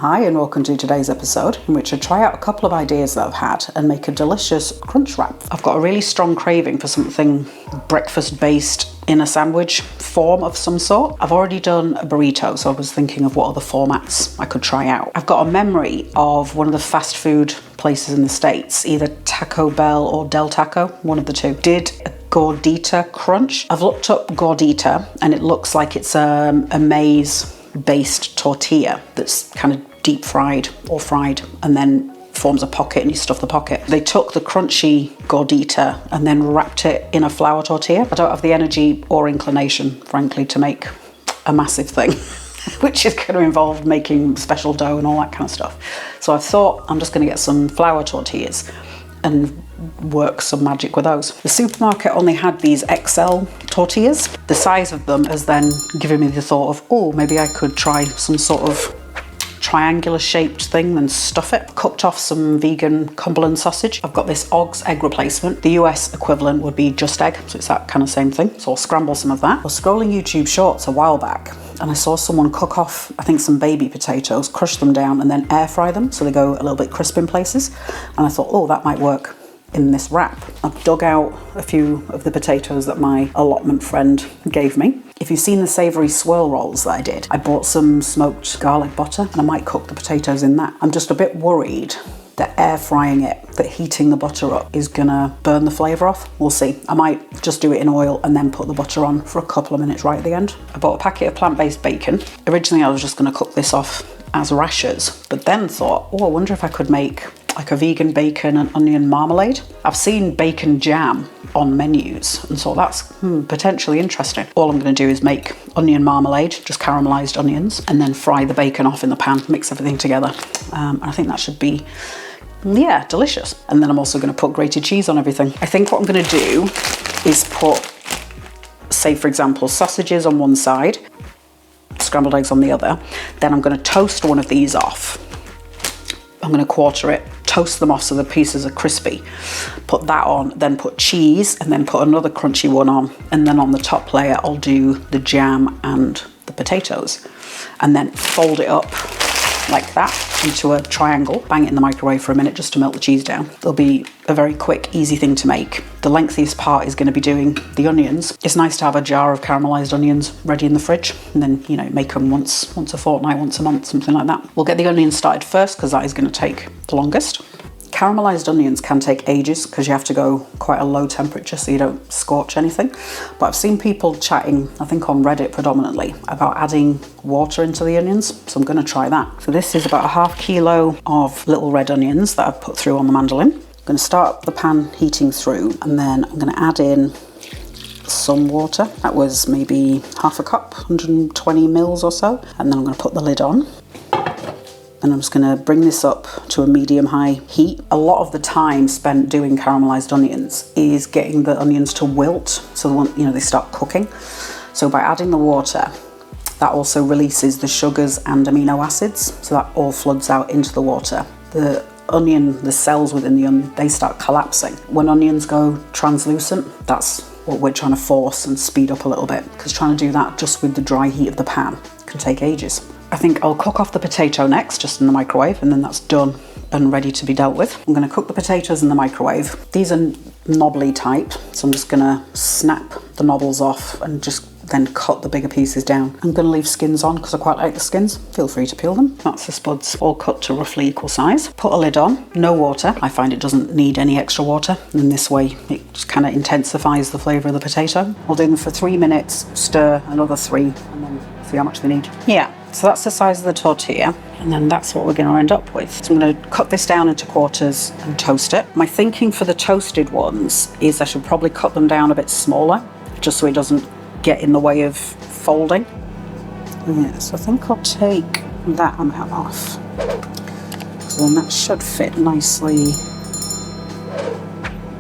Hi and welcome to today's episode in which I try out a couple of ideas that I've had and make a delicious crunch wrap. I've got a really strong craving for something breakfast based in a sandwich form of some sort. I've already done a burrito, so I was thinking of what other formats I could try out. I've got a memory of one of the fast food places in the States, either Taco Bell or Del Taco, one of the two, did a gordita crunch. I've looked up gordita and it looks like it's a maize based tortilla that's kind of deep fried or fried and then forms a pocket and you stuff the pocket. They took the crunchy gordita and then wrapped it in a flour tortilla. I don't have the energy or inclination, frankly, to make a massive thing, which is going to involve making special dough and all that kind of stuff. So I thought I'm just going to get some flour tortillas and work some magic with those. The supermarket only had these XL tortillas. The size of them has then given me the thought of, oh, maybe I could try some sort of triangular shaped thing and stuff it. Cooked off some vegan Cumberland sausage. I've got this Oggs egg replacement. The US equivalent would be Just Egg, so it's that kind of same thing. So I'll scramble some of that. I was scrolling YouTube Shorts a while back and I saw someone cook off, I think, some baby potatoes, crush them down and then air fry them so they go a little bit crisp in places. And I thought, oh, that might work in this wrap. I've dug out a few of the potatoes that my allotment friend gave me. If you've seen the savoury swirl rolls that I did, I bought some smoked garlic butter and I might cook the potatoes in that. I'm just a bit worried that air frying it, that heating the butter up is gonna burn the flavour off. We'll see. I might just do it in oil and then put the butter on for a couple of minutes right at the end. I bought a packet of plant-based bacon. Originally I was just gonna cook this off as rashers, but then thought, oh, I wonder if I could make like a vegan bacon and onion marmalade. I've seen bacon jam on menus and so that's potentially interesting. All I'm going to do is make onion marmalade, just caramelized onions, and then fry the bacon off in the pan, mix everything together. And I think that should be, yeah, delicious. And then I'm also going to put grated cheese on everything. I think what I'm going to do is put, say for example, sausages on one side, scrambled eggs on the other. Then I'm going to toast one of these off. I'm going to quarter it, toast them off so the pieces are crispy, put that on, then put cheese and then put another crunchy one on, and then on the top layer I'll do the jam and the potatoes and then fold it up like that into a triangle, bang it in the microwave for a minute just to melt the cheese down. It'll be a very quick, easy thing to make. The lengthiest part is going to be doing the onions. It's nice to have a jar of caramelized onions ready in the fridge and then, you know, make them once a fortnight, once a month, something like that. We'll get the onions started first because that is going to take the longest. Caramelized onions can take ages because you have to go quite a low temperature so you don't scorch anything. But I've seen people chatting, I think on Reddit predominantly, about adding water into the onions. So I'm going to try that. So this is about a ½ kilo of little red onions that I've put through on the mandolin. I'm going to start the pan heating through and then I'm going to add in some water. That was maybe half a cup, 120 mils or so. And then I'm going to put the lid on. And I'm just going to bring this up to a medium-high heat. A lot of the time spent doing caramelized onions is getting the onions to wilt, so they start cooking. So by adding the water, that also releases the sugars and amino acids, so that all floods out into the water. The onion, the cells within the onion, they start collapsing. When onions go translucent, that's what we're trying to force and speed up a little bit, because trying to do that just with the dry heat of the pan can take ages. I think I'll cook off the potato next, just in the microwave, and then that's done and ready to be dealt with. I'm going to cook the potatoes in the microwave. These are knobbly type, so I'm just going to snap the knobbles off and just then cut the bigger pieces down. I'm going to leave skins on because I quite like the skins. Feel free to peel them. That's the spuds all cut to roughly equal size. Put a lid on, no water. I find it doesn't need any extra water, and in this way it just kind of intensifies the flavour of the potato. I'll do them for 3 minutes, stir another 3, and then see how much they need. Yeah. So that's the size of the tortilla, and then that's what we're going to end up with. So I'm going to cut this down into quarters and toast it. My thinking for the toasted ones is I should probably cut them down a bit smaller, just so it doesn't get in the way of folding. Yeah, so I think I'll take that amount off. So then that should fit nicely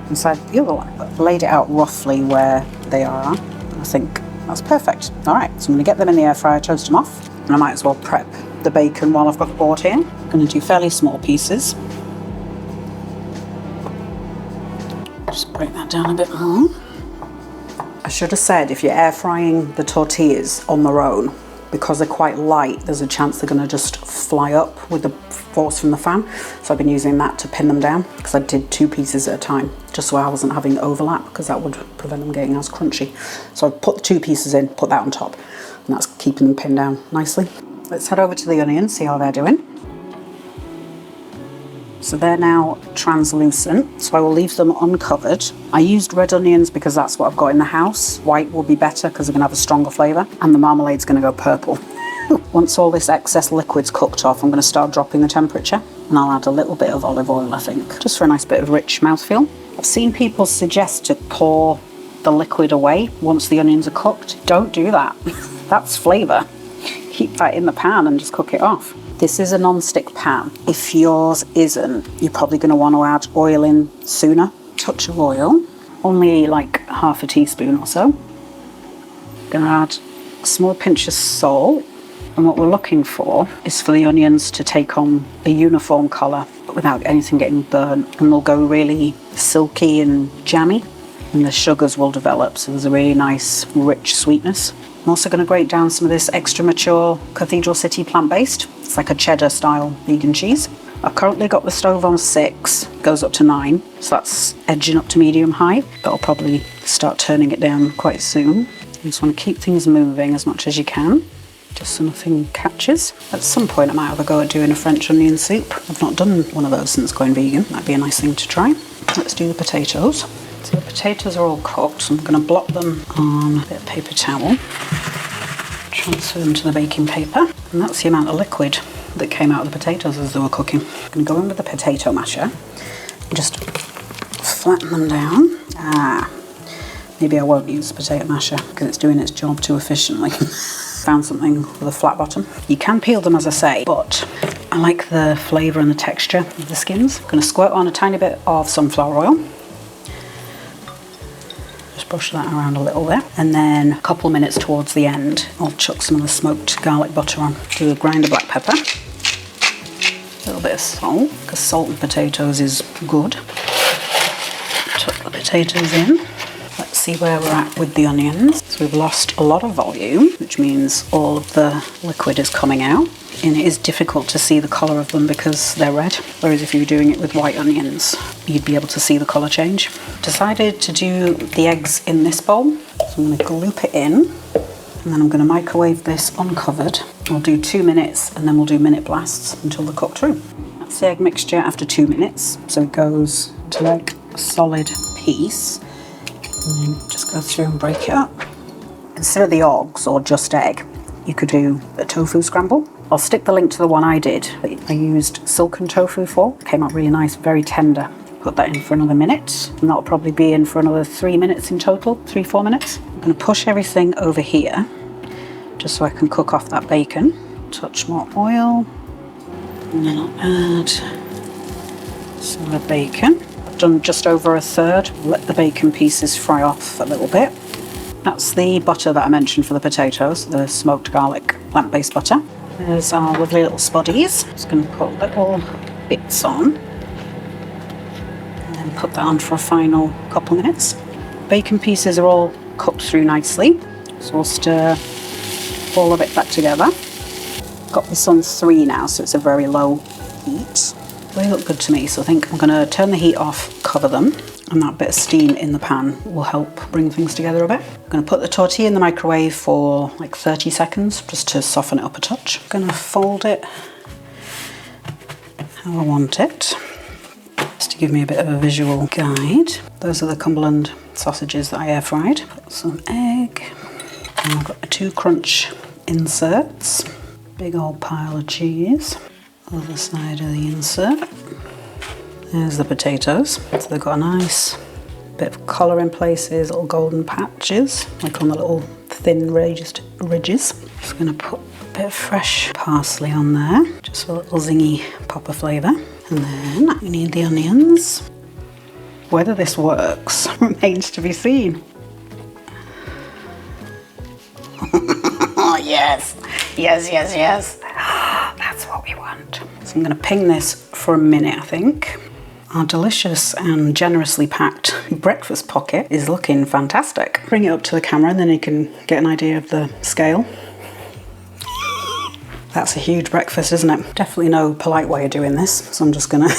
inside the other one. I've laid it out roughly where they are. I think that's perfect. All right, so I'm going to get them in the air fryer, toast them off. And I might as well prep the bacon while I've got the board here. I'm going to do fairly small pieces. Just break that down a bit more. I should have said if you're air frying the tortillas on their own because they're quite light, there's a chance they're going to just fly up with the force from the fan. So I've been using that to pin them down, because I did 2 pieces at a time, just so I wasn't having overlap, because that would prevent them getting as crunchy. So I've put the 2 pieces in, put that on top, and that's keeping them pinned down nicely. Let's head over to the onions, see how they're doing. So they're now translucent, so I will leave them uncovered. I used red onions because that's what I've got in the house. White will be better because they're going to have a stronger flavour, and the marmalade's going to go purple. Once all this excess liquid's cooked off, I'm going to start dropping the temperature, and I'll add a little bit of olive oil, I think, just for a nice bit of rich mouthfeel. I've seen people suggest to pour the liquid away once the onions are cooked. Don't do that. That's flavour. Keep that in the pan and just cook it off. This is a non-stick pan. If yours isn't, you're probably going to want to add oil in sooner. Touch of oil, only like half a teaspoon or so. Going to add a small pinch of salt. And what we're looking for is for the onions to take on a uniform colour, but without anything getting burnt. And they'll go really silky and jammy, and the sugars will develop, so there's a really nice, rich sweetness. I'm also going to grate down some of this extra mature Cathedral City plant-based. It's like a cheddar style vegan cheese. I've currently got the stove on 6, goes up to 9, so that's edging up to medium high, but I'll probably start turning it down quite soon. You just want to keep things moving as much as you can, just so nothing catches. At some point I might have a go at doing a French onion soup. I've not done one of those since going vegan. That'd be a nice thing to try. Let's do the potatoes. So the potatoes are all cooked, so I'm going to blot them on a bit of paper towel. Transfer them to the baking paper, and that's the amount of liquid that came out of the potatoes as they were cooking. I'm going to go in with the potato masher and just flatten them down. Maybe I won't use the potato masher because it's doing its job too efficiently. Found something with a flat bottom. You can peel them, as I say, but I like the flavour and the texture of the skins. I'm going to squirt on a tiny bit of sunflower oil. Just brush that around a little bit, and then a couple of minutes towards the end I'll chuck some of the smoked garlic butter on. Do a grind of black pepper, a little bit of salt, because salt and potatoes is good. Chuck the potatoes in. Let's see where we're at with the onions. So we've lost a lot of volume, which means all of the liquid is coming out, and it is difficult to see the colour of them because they're red, whereas if you were doing it with white onions you'd be able to see the colour change. Decided to do the eggs in this bowl, so I'm going to gloop it in, and then I'm going to microwave this uncovered. We'll do 2 minutes, and then we'll do minute blasts until they're cooked through. That's the egg mixture after 2 minutes, so it goes to like a solid piece, and then just go through and break it up. Instead of the Oggs or just egg, you could do a tofu scramble. I'll stick the link to the one I did. I used silken tofu for. Came out really nice, very tender. Put that in for another minute, and that'll probably be in for another 3 minutes in total, 3-4 minutes. I'm going to push everything over here, just so I can cook off that bacon. Touch more oil, and then I'll add some of the bacon. I've done just over a third. Let the bacon pieces fry off a little bit. That's the butter that I mentioned for the potatoes, the smoked garlic plant-based butter. There's our lovely little spuddies. Just going to put little bits on, and then put that on for a final couple minutes. Bacon pieces are all cooked through nicely, so we'll stir all of it back together. Got this on 3 now, so it's a very low heat. They look good to me, so I think I'm going to turn the heat off, cover them, and that bit of steam in the pan will help bring things together a bit. I'm going to put the tortilla in the microwave for like 30 seconds just to soften it up a touch. I'm going to fold it how I want it, just to give me a bit of a visual guide. Those are the Cumberland sausages that I air fried. Put some egg, and I've got 2 crunch inserts. Big old pile of cheese. Other side of the insert. There's the potatoes. So they've got a nice bit of colour in places, little golden patches, like on the little thin ridges. Just going to put a bit of fresh parsley on there, just for a little zingy pop of flavour. And then we need the onions. Whether this works remains to be seen. Oh yes, yes, yes, yes. That's what we want. So I'm going to ping this for a minute, I think. Our delicious and generously packed breakfast pocket is looking fantastic. Bring it up to the camera and then you can get an idea of the scale. That's a huge breakfast, isn't it? Definitely no polite way of doing this, so I'm just gonna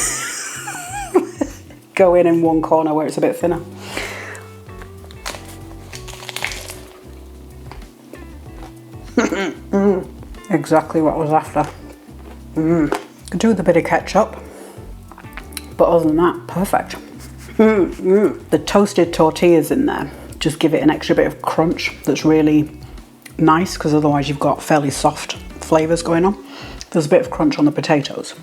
go in one corner where it's a bit thinner. Exactly what I was after. Could do with a bit of ketchup, but other than that, perfect. The toasted tortillas in there just give it an extra bit of crunch that's really nice, because otherwise you've got fairly soft flavours going on. There's a bit of crunch on the potatoes,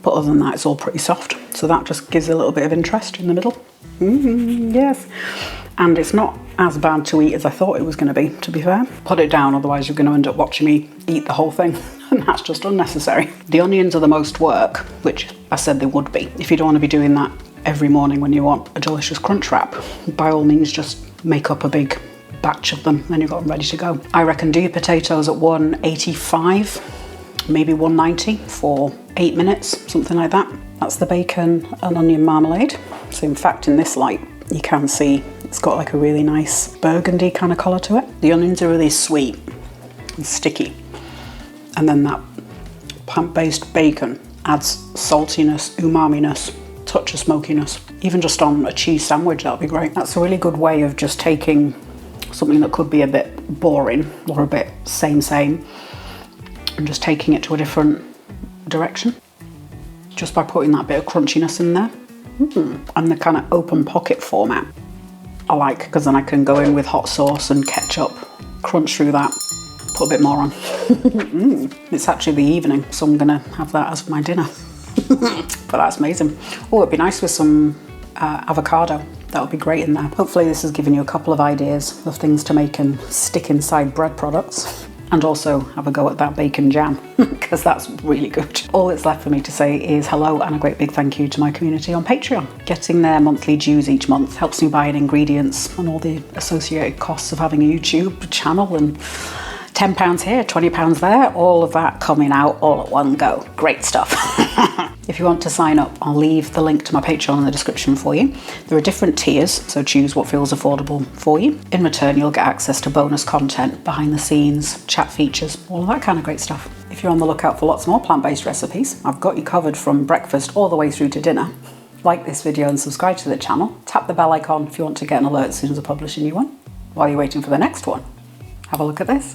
but other than that it's all pretty soft, so that just gives a little bit of interest in the middle. Yes, and it's not as bad to eat as I thought it was going to be fair. Put it down, otherwise you're going to end up watching me eat the whole thing, and that's just unnecessary. The onions are the most work, which I said they would be. If you don't want to be doing that every morning when you want a delicious crunch wrap, by all means just make up a big batch of them and you've got them ready to go. I reckon do your potatoes at 185, maybe 190 for 8 minutes, something like that. That's the bacon and onion marmalade. So in fact, in this light, you can see it's got like a really nice burgundy kind of colour to it. The onions are really sweet and sticky. And then that plant-based bacon adds saltiness, umami-ness, touch of smokiness. Even just on a cheese sandwich, that would be great. That's a really good way of just taking something that could be a bit boring or a bit same and just taking it to a different direction just by putting that bit of crunchiness in there. And the kind of open pocket format I like, because then I can go in with hot sauce and ketchup, crunch through that, put a bit more on. It's actually the evening, so I'm gonna have that as my dinner. But that's amazing. Oh, it'd be nice with some avocado. That would be great in there. Hopefully this has given you a couple of ideas of things to make and stick inside bread products. And also have a go at that bacon jam, because that's really good. All that's left for me to say is hello and a great big thank you to my community on Patreon. Getting their monthly dues each month helps me buy in ingredients and all the associated costs of having a YouTube channel, and £10 here, £20 there, all of that coming out all at one go. Great stuff. If you want to sign up, I'll leave the link to my Patreon in the description for you. There are different tiers, so choose what feels affordable for you. In return, you'll get access to bonus content, behind the scenes, chat features, all of that kind of great stuff. If you're on the lookout for lots more plant-based recipes, I've got you covered from breakfast all the way through to dinner. Like this video and subscribe to the channel. Tap the bell icon if you want to get an alert as soon as I publish a new one. While you're waiting for the next one, have a look at this.